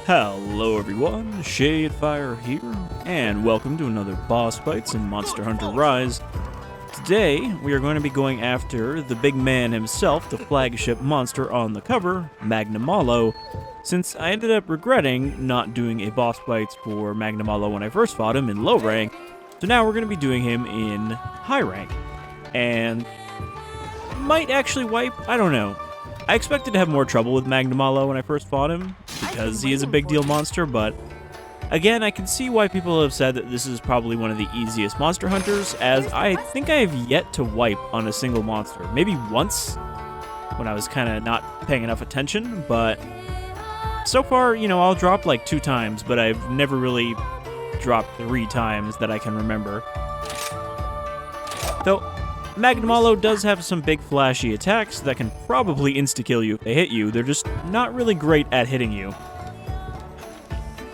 Hello everyone, Shadefyre here, and welcome to another Boss Bytes in Monster Hunter Rise. Today, we are going to be going after the big man himself, the flagship monster on the cover, Magnamalo, since I ended up regretting not doing a Boss Bytes for Magnamalo when I first fought him in low rank, so now we're going to be doing him in high rank, and might actually wipe, I don't know. I expected to have more trouble with Magnamalo when I first fought him, because he is a big deal monster, but again, I can see why people have said that this is probably one of the easiest monster hunters, as I think I have yet to wipe on a single monster. Maybe once, when I was kind of not paying enough attention, but so far, you know, I'll drop like 2 times, but I've never really dropped 3 times that I can remember. Though, Magnamalo does have some big flashy attacks that can probably insta-kill you if they hit you. They're just not really great at hitting you.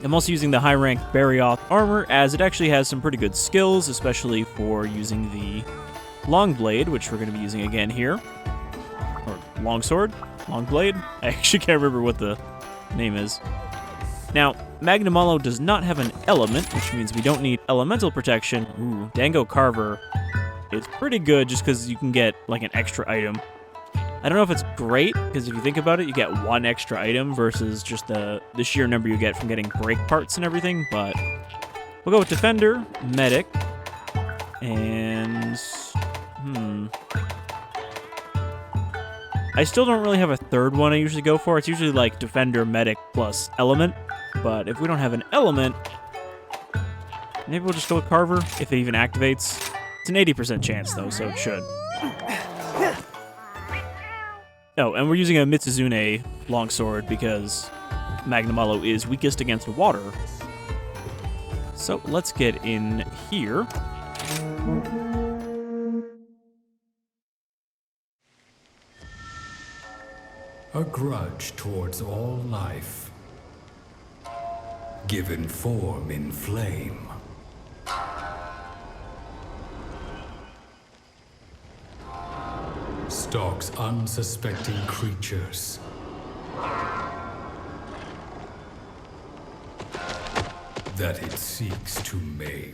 I'm also using the high-rank Barioth armor, as it actually has some pretty good skills, especially for using the long blade, which we're going to be using again here. Or longsword? Long blade? I actually can't remember what the name is. Now, Magnamalo does not have an element, which means we don't need elemental protection. Ooh, Dango Carver is pretty good just because you can get like an extra item. I don't know if it's great, because if you think about it, you get 1 extra item versus just the sheer number you get from getting break parts and everything, but we'll go with Defender, Medic, and... I still don't really have a third one I usually go for. It's usually like Defender, Medic, plus Element, but if we don't have an Element, maybe we'll just go with Carver, if it even activates. It's an 80% chance, though, so it should. Oh, and we're using a Mitsuzune longsword because Magnamalo is weakest against water. So let's get in here. A grudge towards all life, given form in flame. Stalks unsuspecting creatures. That it seeks to maim.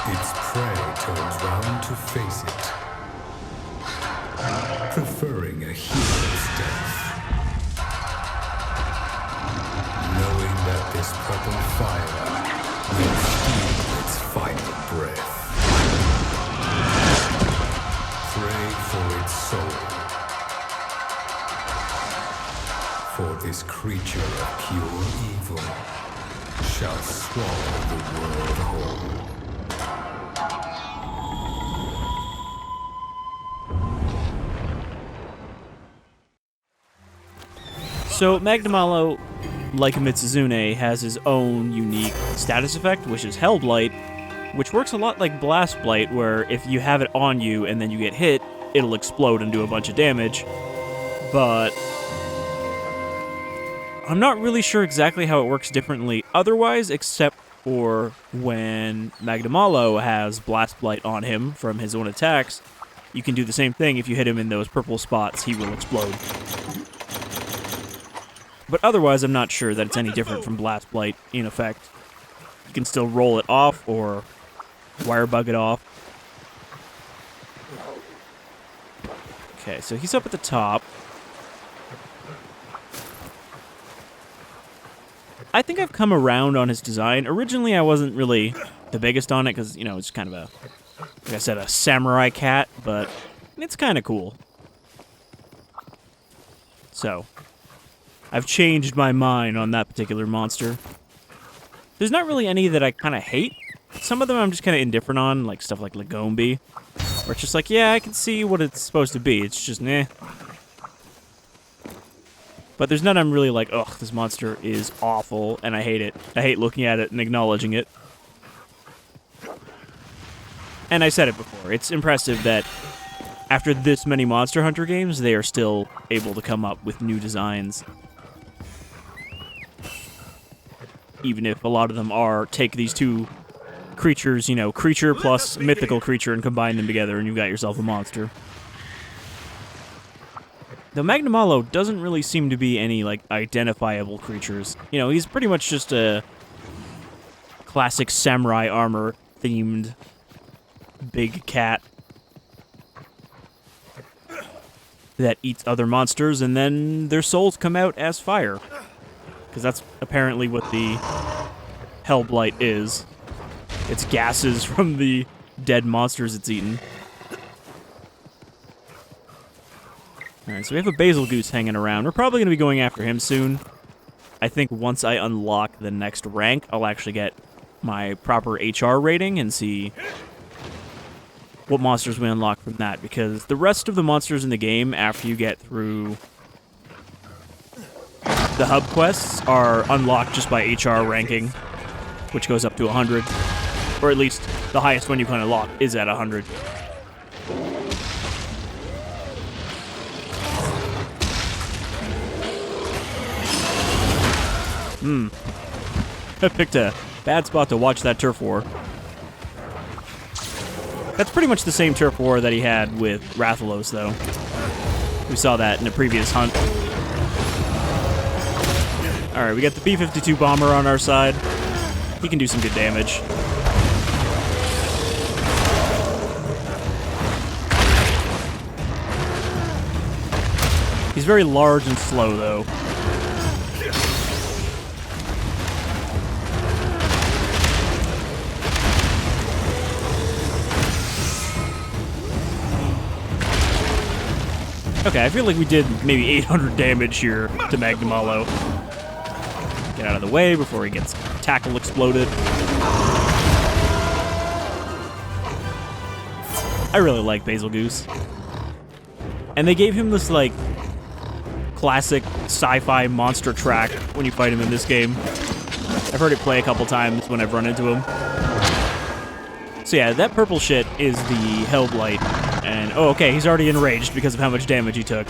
Its prey turns round to face it, preferring a hero's death. Knowing that this purple fire will steal its final breath. Pray for its soul. For this creature of pure evil shall swallow the world whole. So Magnamalo, like Mitsuzune, has his own unique status effect, which is Hellblight, which works a lot like Blast Blight, where if you have it on you and then you get hit, it'll explode and do a bunch of damage. But I'm not really sure exactly how it works differently otherwise, except for when Magnamalo has Blast Blight on him from his own attacks. You can do the same thing. If you hit him in those purple spots, he will explode. But otherwise, I'm not sure that it's any different from Blast Blight in effect. You can still roll it off or wire bug it off. Okay, so he's up at the top. I think I've come around on his design. Originally, I wasn't really the biggest on it because, you know, it's kind of a, like I said, a samurai cat, but it's kind of cool. So I've changed my mind on that particular monster. There's not really any that I kind of hate. Some of them I'm just kind of indifferent on, like stuff like Lagombi, where it's just like, yeah, I can see what it's supposed to be. It's just, meh. But there's none I'm really like, ugh, this monster is awful, and I hate it. I hate looking at it and acknowledging it. And I said it before, it's impressive that after this many Monster Hunter games, they are still able to come up with new designs. Even if a lot of them are, take these 2 creatures, you know, creature plus mythical creature, and combine them together, and you've got yourself a monster. The Magnamalo doesn't really seem to be any, like, identifiable creatures. You know, he's pretty much just a classic samurai armor-themed big cat that eats other monsters, and then their souls come out as fire. Because that's apparently what the Hellblight is. It's gases from the dead monsters it's eaten. Alright, so we have a Basil Goose hanging around. We're probably going to be going after him soon. I think once I unlock the next rank, I'll actually get my proper HR rating and see what monsters we unlock from that. Because the rest of the monsters in the game, after you get through the hub quests, are unlocked just by HR ranking, which goes up to 100. Or at least the highest one you can unlock is at 100. I picked a bad spot to watch that turf war. That's pretty much the same turf war that he had with Rathalos, though. We saw that in a previous hunt. Alright, we got the B-52 bomber on our side. He can do some good damage. He's very large and slow, though. Okay, I feel like we did maybe 800 damage here to Magnamalo. Get out of the way before he gets tackle exploded. I really like Basil Goose. And they gave him this, like, classic sci-fi monster track when you fight him in this game. I've heard it play a couple times when I've run into him. So yeah, that purple shit is the Hellblight. And, oh, okay, he's already enraged because of how much damage he took.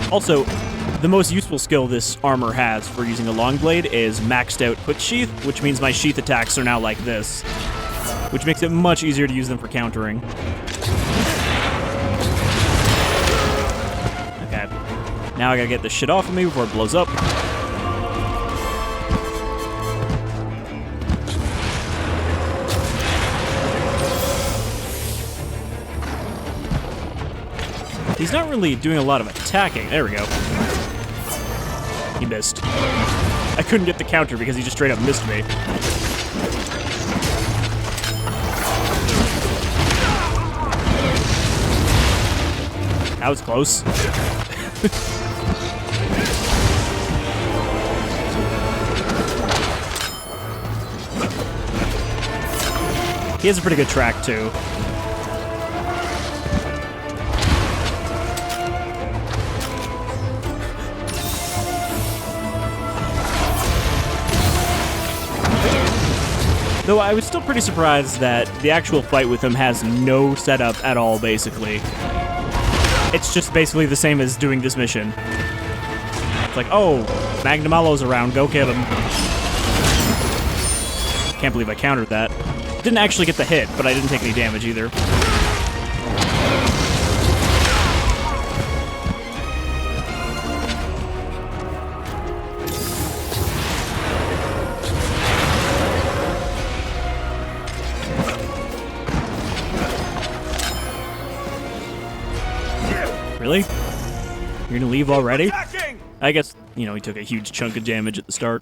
Also, the most useful skill this armor has for using a long blade is maxed out quick sheath, which means my sheath attacks are now like this, which makes it much easier to use them for countering. Okay, now I gotta get this shit off of me before it blows up. He's not really doing a lot of attacking. There we go. He missed. I couldn't get the counter because he just straight up missed me. That was close. He has a pretty good track, too. Though I was still pretty surprised that the actual fight with him has no setup at all, basically. It's just basically the same as doing this mission. It's like, oh, Magnamalo's around, go kill him. Can't believe I countered that. Didn't actually get the hit, but I didn't take any damage either. Really? You're gonna leave already? I guess, you know, he took a huge chunk of damage at the start.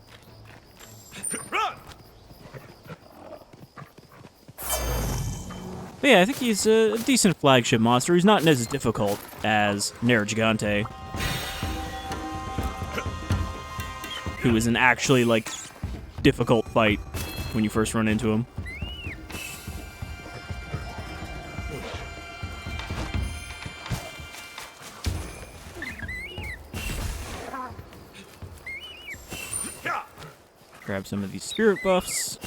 But yeah, I think he's a decent flagship monster. He's not as difficult as Nero Gigante, who is an actually, like, difficult fight when you first run into him. Grab some of these spirit buffs.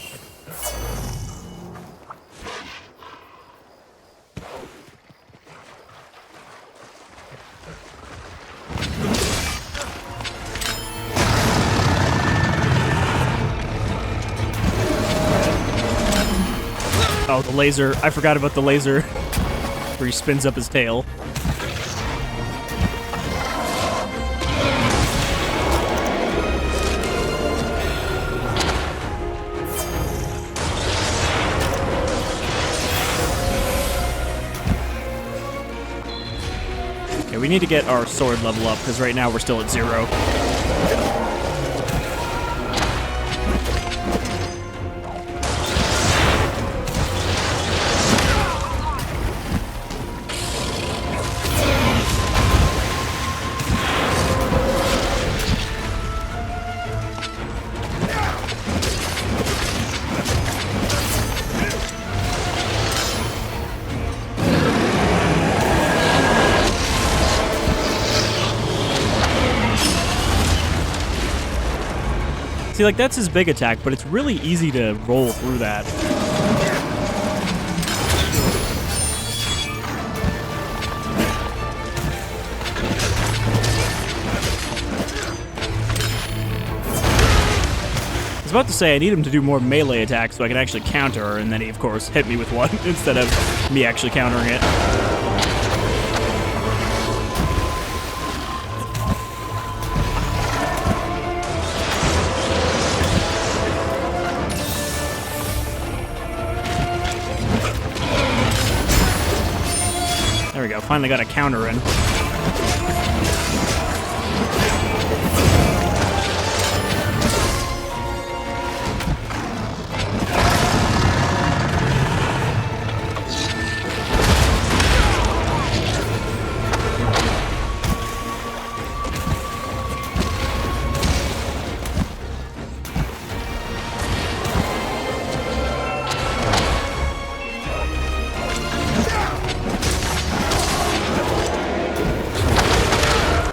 Oh, the laser. I forgot about the laser. Where he spins up his tail. Okay, we need to get our sword level up, because right now we're still at 0. See, like, that's his big attack, but it's really easy to roll through that. I was about to say I need him to do more melee attacks so I can actually counter her, and then he, of course, hit me with one instead of me actually countering it. There we go, finally got a counter in.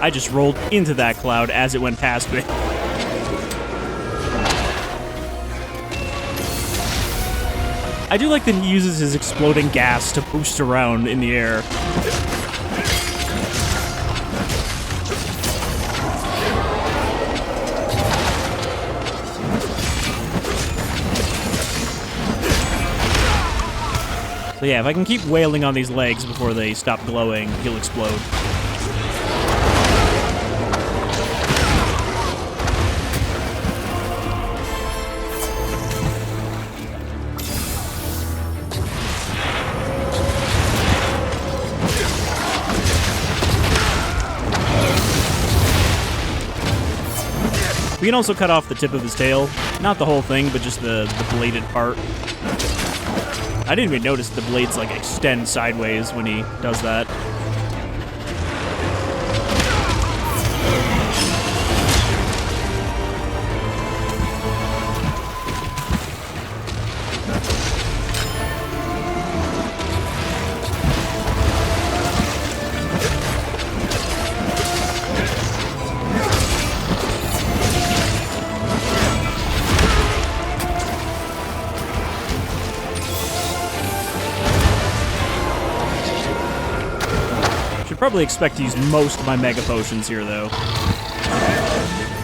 I just rolled into that cloud as it went past me. I do like that he uses his exploding gas to boost around in the air. So yeah, if I can keep wailing on these legs before they stop glowing, he'll explode. We can also cut off the tip of his tail. Not the whole thing, but just the bladed part. I didn't even notice the blades, like, extend sideways when he does that. Should probably expect to use most of my mega potions here, though.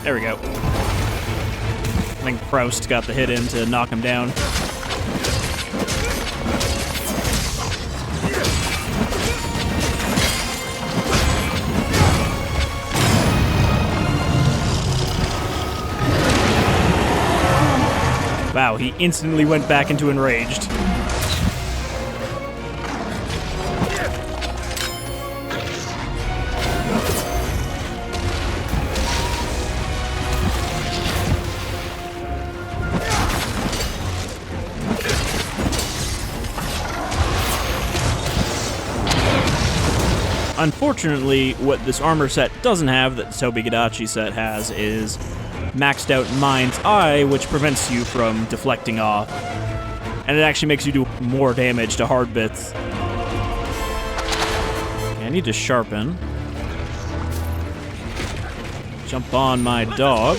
There we go. I think Proust got the hit in to knock him down. Wow, he instantly went back into enraged. Unfortunately, what this armor set doesn't have that the Tobi-Gadachi set has is maxed out Mind's Eye, which prevents you from deflecting off. And it actually makes you do more damage to hard bits. Okay, I need to sharpen. Jump on my dog.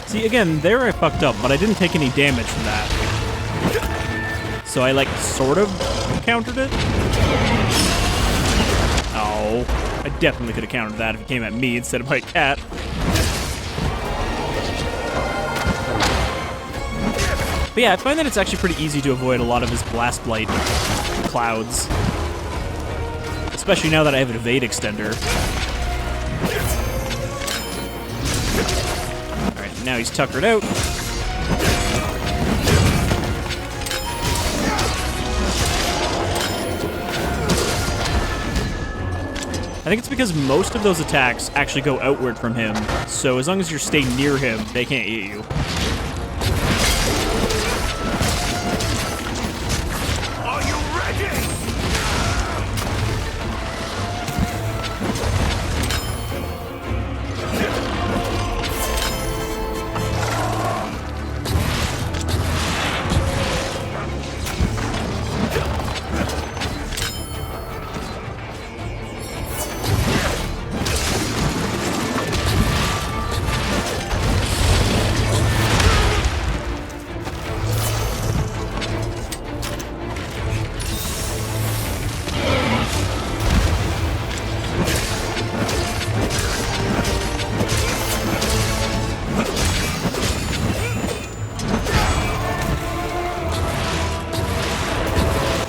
See, again, there I fucked up, but I didn't take any damage from that. So I, like, sort of countered it. Oh, I definitely could have countered that if it came at me instead of my cat. But yeah, I find that it's actually pretty easy to avoid a lot of his Blast Blight clouds. Especially now that I have an evade extender. Alright, now he's tuckered out. I think it's because most of those attacks actually go outward from him, so as long as you're staying near him, they can't hit you. Are you ready?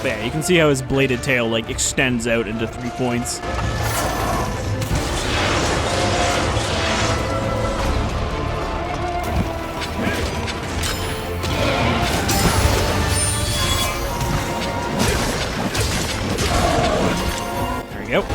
Yeah, you can see how his bladed tail, like, extends out into 3 points. There we go.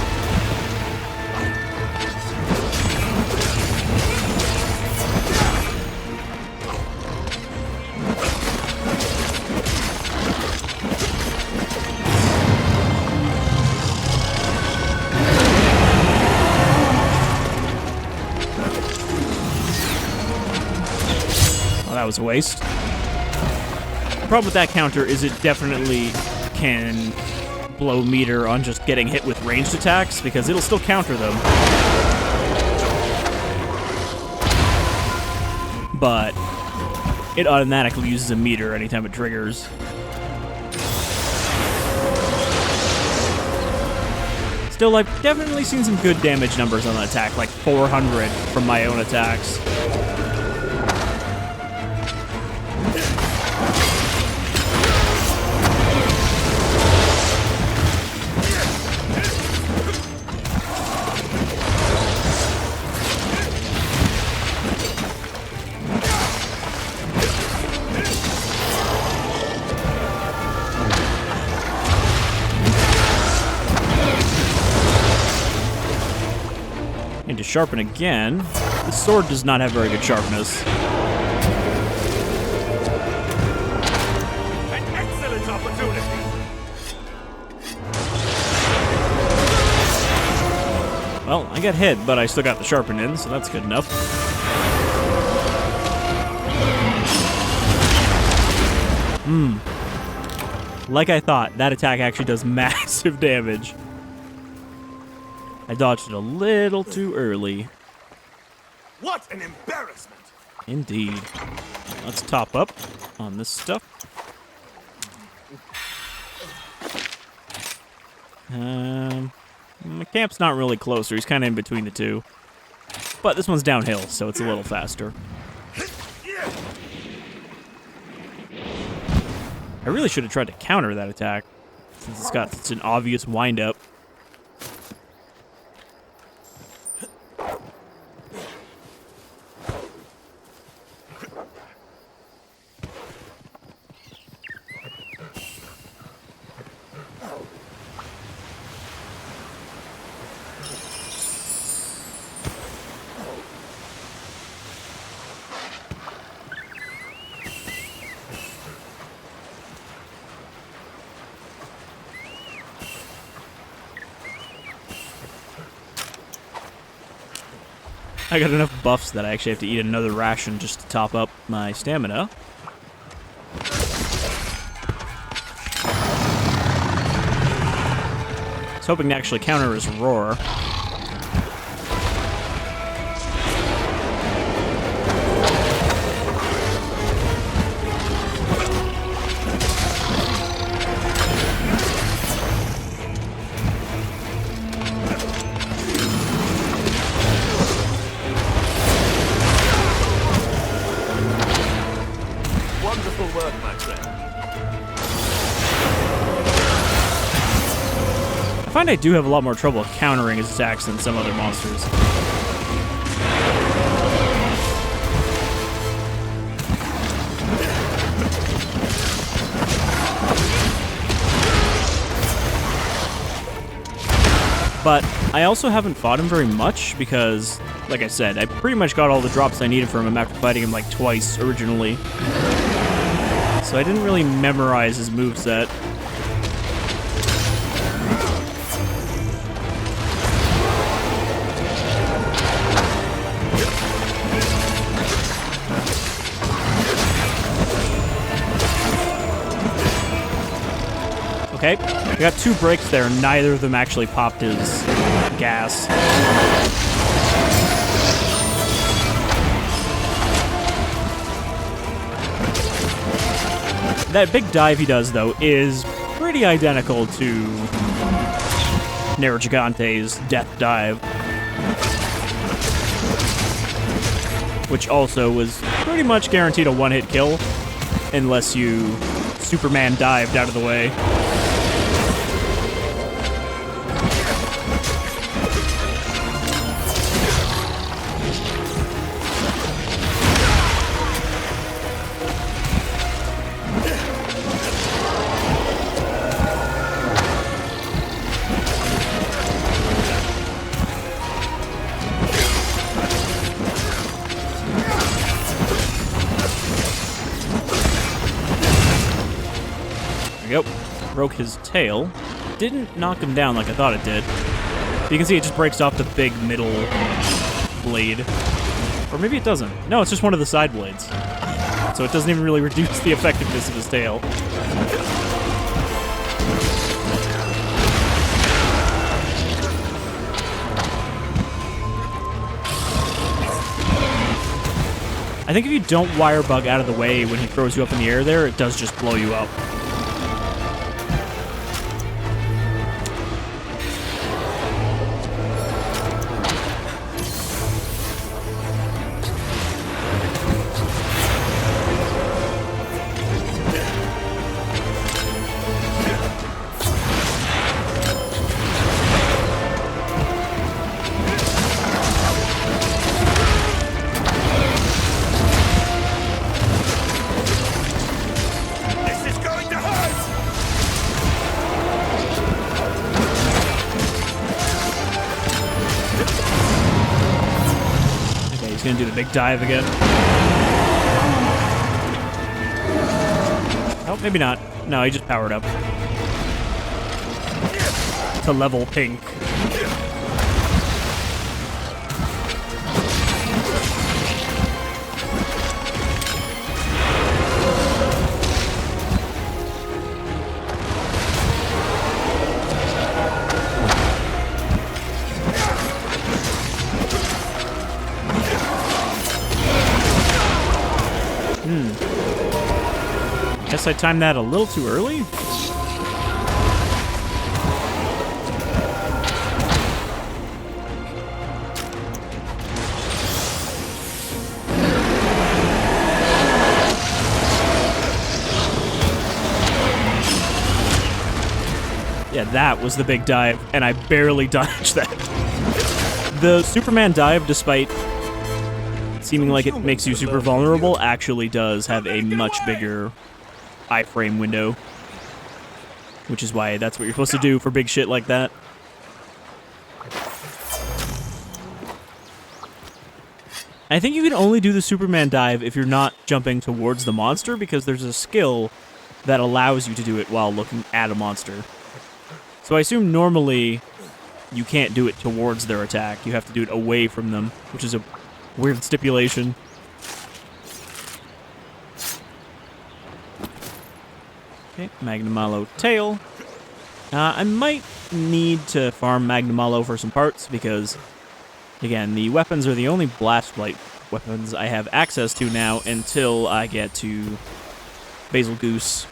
That was a waste. The problem with that counter is it definitely can blow meter on just getting hit with ranged attacks, because it'll still counter them. But it automatically uses a meter anytime it triggers. Still, I've definitely seen some good damage numbers on that attack, like 400 from my own attacks. Need to sharpen again. The sword does not have very good sharpness. An excellent opportunity. Well, I got hit, but I still got the sharpen in, so that's good enough. Like I thought, that attack actually does massive damage. I dodged it a little too early. What an embarrassment! Indeed. Let's top up on this stuff. My camp's not really closer. He's kind of in between the two. But this one's downhill, so it's a little faster. I really should have tried to counter that attack, since it's got such an obvious wind-up. I got enough buffs that I actually have to eat another ration just to top up my stamina. I was hoping to actually counter his roar. work, my friend. I find I do have a lot more trouble countering his attacks than some other monsters. But I also haven't fought him very much because, like I said, I pretty much got all the drops I needed from him after fighting him like twice originally. So I didn't really memorize his moveset. Okay, I got 2 breaks there, neither of them actually popped his gas. That big dive he does, though, is pretty identical to Nero-Gigante's death dive, which also was pretty much guaranteed a one-hit kill, unless you Superman dived out of the way. There we go. Broke his tail. Didn't knock him down like I thought it did. You can see it just breaks off the big middle blade. Or maybe it doesn't. No, it's just one of the side blades. So it doesn't even really reduce the effectiveness of his tail. I think if you don't wire bug out of the way when he throws you up in the air there, it does just blow you up. Gonna do the big dive again. Oh, maybe not. No, he just powered up. To level pink. Guess I timed that a little too early? Yeah, that was the big dive, and I barely dodged that. The Superman dive, despite seeming like it makes you super vulnerable, actually does have a much bigger iframe window, which is why that's what you're supposed to do for big shit like that. I think you can only do the Superman dive if you're not jumping towards the monster, because there's a skill that allows you to do it while looking at a monster. So I assume normally you can't do it towards their attack. You have to do it away from them, which is a weird stipulation. Okay, Magnamalo tail. I might need to farm Magnamalo for some parts because, again, the weapons are the only Blastblight weapons I have access to now until I get to Basil Goose.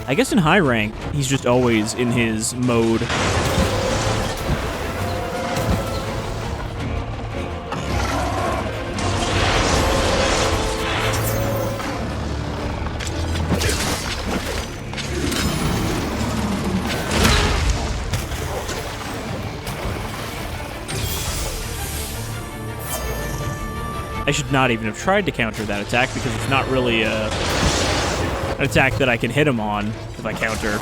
I guess in high rank, he's just always in his mode. I should not even have tried to counter that attack because it's not really an attack that I can hit him on if I counter.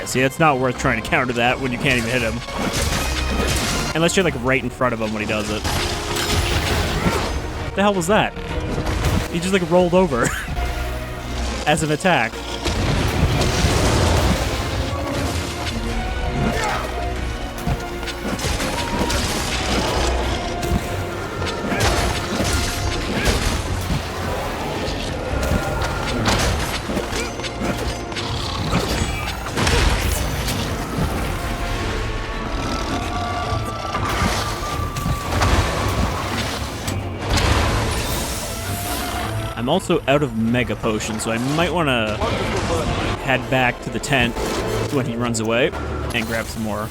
See, it's not worth trying to counter that when you can't even hit him. Unless you're, like, right in front of him when he does it. What the hell was that? He just, like, rolled over. As an attack. I'm also out of Mega Potion, so I might want to head back to the tent when he runs away and grab some more.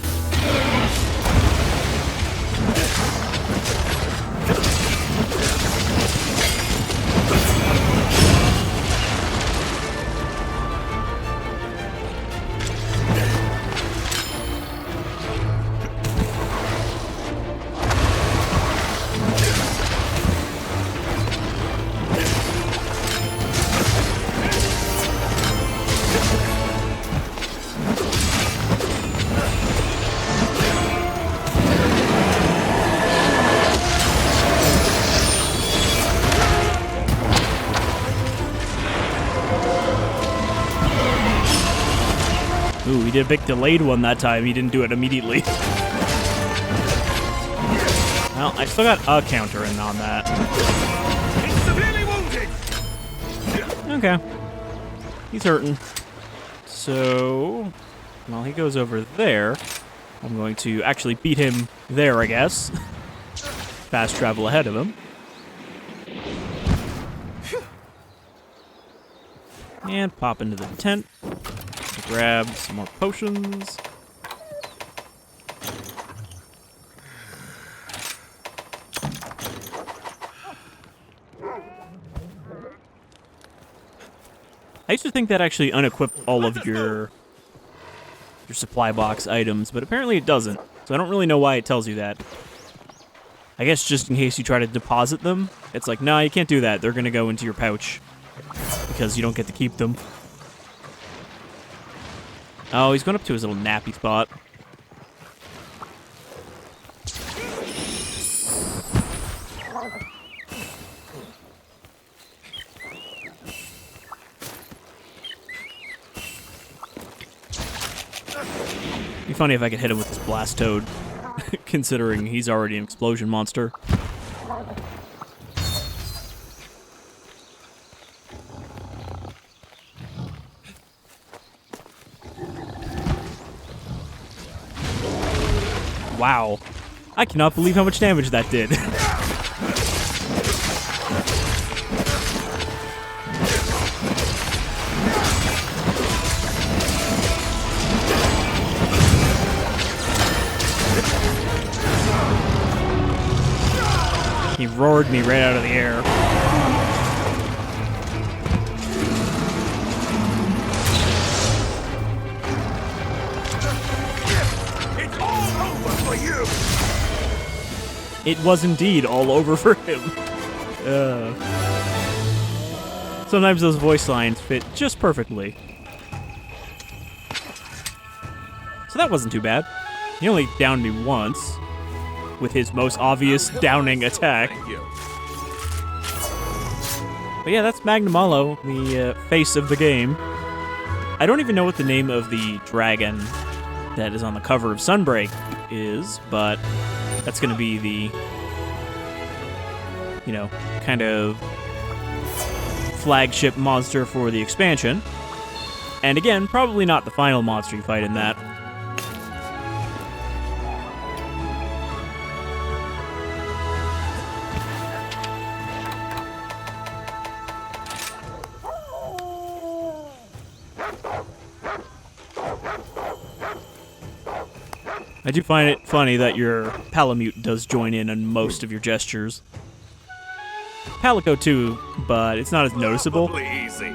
Ooh, he did a big delayed one that time. He didn't do it immediately. Well, I still got a counter in on that. He's severely wounded. Okay. He's hurting. So, while he goes over there, I'm going to actually beat him there, I guess. Fast travel ahead of him. And pop into the tent. Grab some more potions. I used to think that actually unequipped all of your supply box items, but apparently it doesn't. So I don't really know why it tells you that. I guess just in case you try to deposit them, it's like, nah, you can't do that. They're gonna go into your pouch because you don't get to keep them. Oh, he's going up to his little nappy spot. It'd be funny if I could hit him with this blast toad, considering he's already an explosion monster. Wow. I cannot believe how much damage that did. He roared me right out of the air. It was indeed all over for him. Sometimes those voice lines fit just perfectly. So that wasn't too bad. He only downed me once with his most obvious downing attack. Thank you. But yeah, that's Magnamalo, the face of the game. I don't even know what the name of the dragon that is on the cover of Sunbreak is, but that's going to be the, you know, kind of flagship monster for the expansion. And again, probably not the final monster you fight in that. I do find it funny that your Palamute does join in on most of your gestures. Palico too, but it's not as noticeable. Probably easy.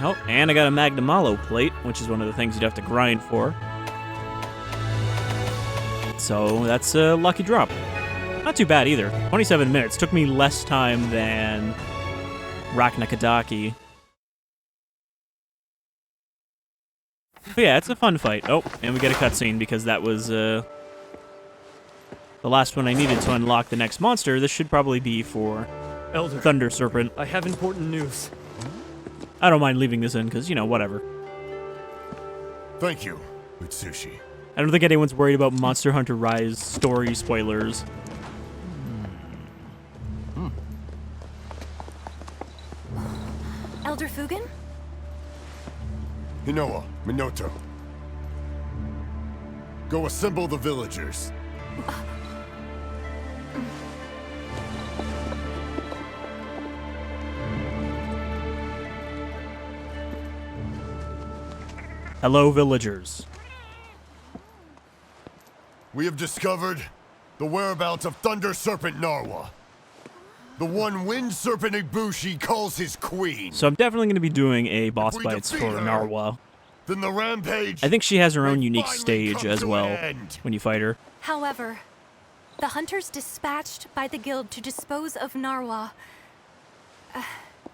Oh, and I got a Magnamalo plate, which is one of the things you'd have to grind for. So that's a lucky drop. Not too bad either. 27 minutes. Took me less time than Raknakadaki. But yeah, it's a fun fight. Oh, and we get a cutscene because that was the last one I needed to unlock the next monster. This should probably be for Elder, Thunder Serpent. I have important news. I don't mind leaving this in because, you know, whatever. Thank you, Mitsushi. I don't think anyone's worried about Monster Hunter Rise story spoilers. Elder Fugen? Hinoa, Minoto. Go assemble the villagers. Hello, villagers. We have discovered the whereabouts of Thunder Serpent Narwa. The one Wind Serpent Ibushi calls his queen. So I'm definitely going to be doing a Boss we Bytes defeat for her, Narwa. Then the rampage. I think she has her own may unique finally stage come as to well an end. when you fight her. However, the hunters dispatched by the guild to dispose of Narwa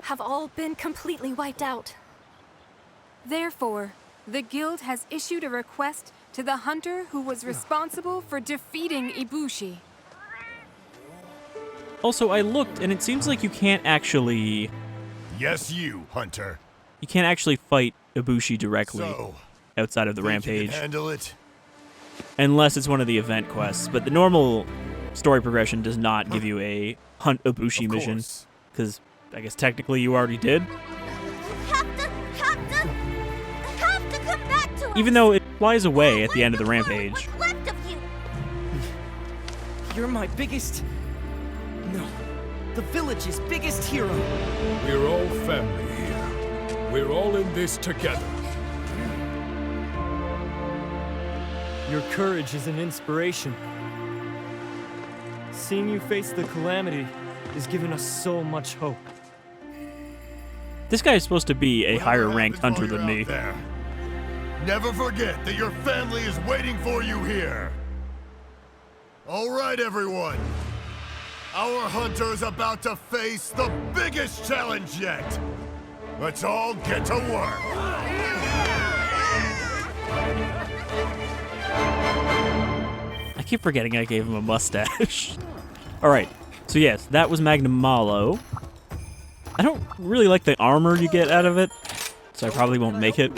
have all been completely wiped out. Therefore, the guild has issued a request to the hunter who was responsible for defeating Ibushi. Also, I looked, and it seems like you can't actually Hunter. fight Ibushi directly So, outside of the think you can rampage, handle it? unless it's one of the event quests. But the normal story progression does not give you a hunt Ibushi Of mission, course. because I guess technically you already did. Have to come back to Even though it flies away at the end of the rampage. What's left of you? You're my biggest... No, the village's biggest hero. We're all family here. We're all in this together. Your courage is an inspiration. Seeing you face the calamity has given us so much hope. This guy is supposed to be a higher ranked Happens hunter while than you're me. out there. Never forget that your family is waiting for you here. All right, everyone. Our hunter is about to face the biggest challenge yet. Let's all get to work. I keep forgetting I gave him a mustache. Alright, so yes, that was Magnamalo. I don't really like the armor you get out of it, so I probably won't make it.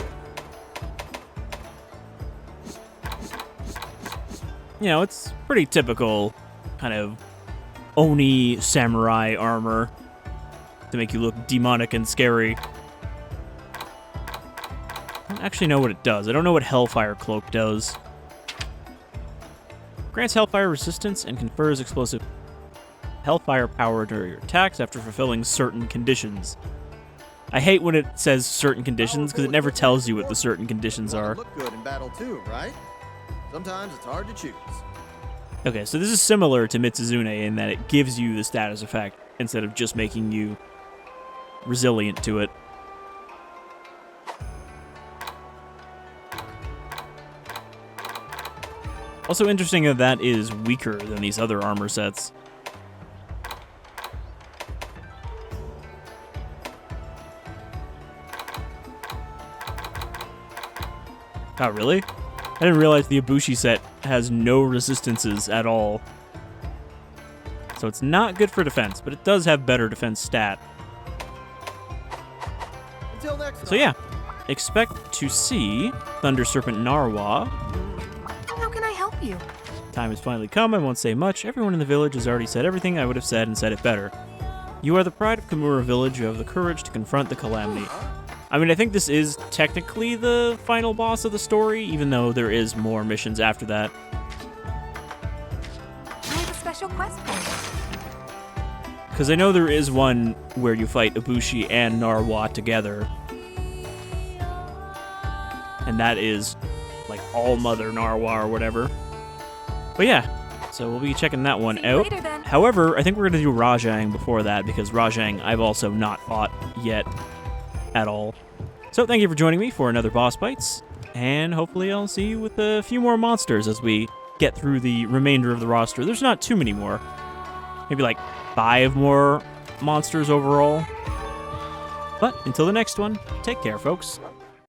You know, it's pretty typical kind of Oni samurai armor to make you look demonic and scary. I don't actually know what it does. I don't know what Hellfire Cloak does. Grants Hellfire resistance and confers explosive Hellfire power during your attacks after fulfilling certain conditions. I hate when it says certain conditions because it never tells you what the certain conditions are. Look good in battle too, right? Sometimes it's hard to choose. Okay, so this is similar to Mitsuzune in that it gives you the status effect instead of just making you resilient to it. Also interesting that that is weaker than these other armor sets. Oh, really? I didn't realize the Ibushi set has no resistances at all. So it's not good for defense, but it does have better defense stat. Until next So yeah, expect to see Thunder Serpent Narwa. How can I help you? Time has finally come, I won't say much. Everyone in the village has already said everything I would have said and said it better. You are the pride of Kamura Village, you have the courage to confront the calamity. I mean, I think this is technically the final boss of the story, even though there is more missions after that. I have a special quest for you. Because I know there is one where you fight Ibushi and Narwa together. And that is, like, All Mother Narwa or whatever. But yeah, so we'll be checking that one See you out. later, then. However, I think we're going to do Rajang before that, because Rajang I've also not fought yet at all. So thank you for joining me for another Boss Bytes, and hopefully I'll see you with a few more monsters as we get through the remainder of the roster. There's not too many more. Maybe like 5 more monsters overall. But until the next one, take care, folks.